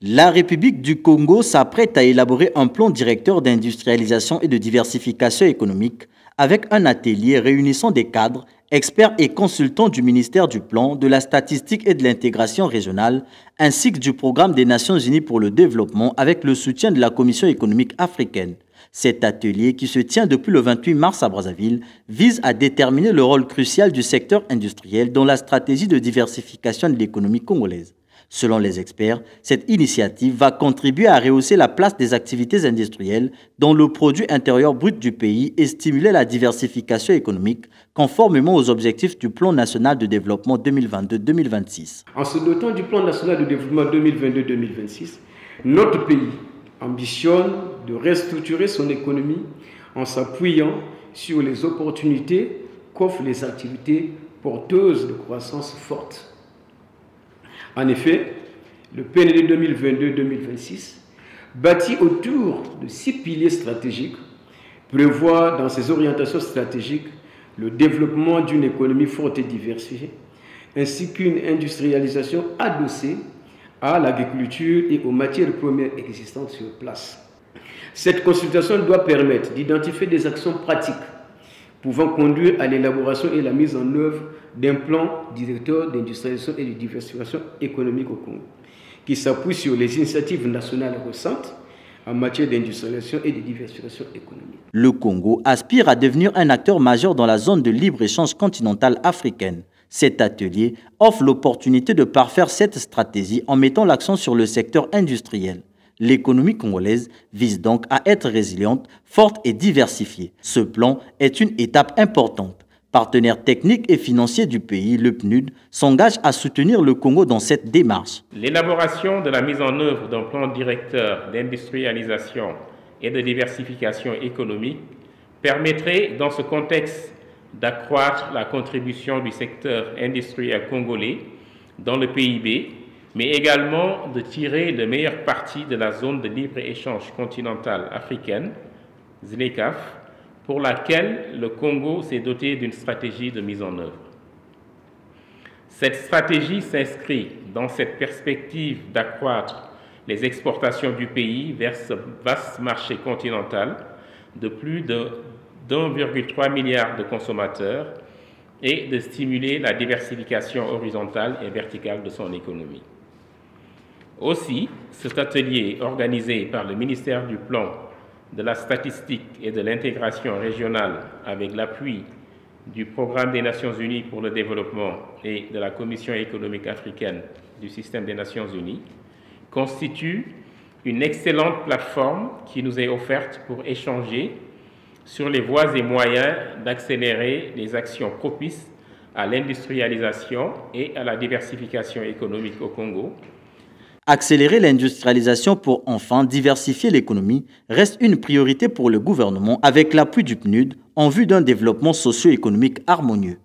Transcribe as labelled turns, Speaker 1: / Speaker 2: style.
Speaker 1: La République du Congo s'apprête à élaborer un plan directeur d'industrialisation et de diversification économique avec un atelier réunissant des cadres, experts et consultants du ministère du Plan, de la Statistique et de l'Intégration régionale, ainsi que du Programme des Nations Unies pour le développement avec le soutien de la Commission économique africaine. Cet atelier, qui se tient depuis le 28 mars à Brazzaville, vise à déterminer le rôle crucial du secteur industriel dans la stratégie de diversification de l'économie congolaise. Selon les experts, cette initiative va contribuer à rehausser la place des activités industrielles dans le produit intérieur brut du pays et stimuler la diversification économique conformément aux objectifs du Plan national de développement 2022-2026.
Speaker 2: En se dotant du Plan national de développement 2022-2026, notre pays ambitionne de restructurer son économie en s'appuyant sur les opportunités qu'offrent les activités porteuses de croissance forte. En effet, le PND 2022-2026, bâti autour de 6 piliers stratégiques, prévoit dans ses orientations stratégiques le développement d'une économie forte et diversifiée, ainsi qu'une industrialisation adossée à l'agriculture et aux matières premières existantes sur place. Cette consultation doit permettre d'identifier des actions pratiques pouvant conduire à l'élaboration et la mise en œuvre d'un plan directeur d'industrialisation et de diversification économique au Congo, qui s'appuie sur les initiatives nationales récentes en matière d'industrialisation et de diversification économique.
Speaker 1: Le Congo aspire à devenir un acteur majeur dans la zone de libre-échange continentale africaine. Cet atelier offre l'opportunité de parfaire cette stratégie en mettant l'accent sur le secteur industriel. L'économie congolaise vise donc à être résiliente, forte et diversifiée. Ce plan est une étape importante. Partenaire technique et financier du pays, le PNUD s'engage à soutenir le Congo dans cette démarche.
Speaker 3: L'élaboration de la mise en œuvre d'un plan directeur d'industrialisation et de diversification économique permettrait, dans ce contexte, d'accroître la contribution du secteur industriel congolais dans le PIB, mais également de tirer le meilleur parti de la zone de libre-échange continentale africaine, ZLECAf, pour laquelle le Congo s'est doté d'une stratégie de mise en œuvre. Cette stratégie s'inscrit dans cette perspective d'accroître les exportations du pays vers ce vaste marché continental de plus d'1,3 milliard de consommateurs et de stimuler la diversification horizontale et verticale de son économie. Aussi, cet atelier organisé par le ministère du Plan, de la Statistique et de l'Intégration régionale avec l'appui du Programme des Nations Unies pour le développement et de la Commission économique africaine du système des Nations Unies constitue une excellente plateforme qui nous est offerte pour échanger sur les voies et moyens d'accélérer les actions propices à l'industrialisation et à la diversification économique au Congo.
Speaker 1: Accélérer l'industrialisation pour enfin diversifier l'économie reste une priorité pour le gouvernement avec l'appui du PNUD en vue d'un développement socio-économique harmonieux.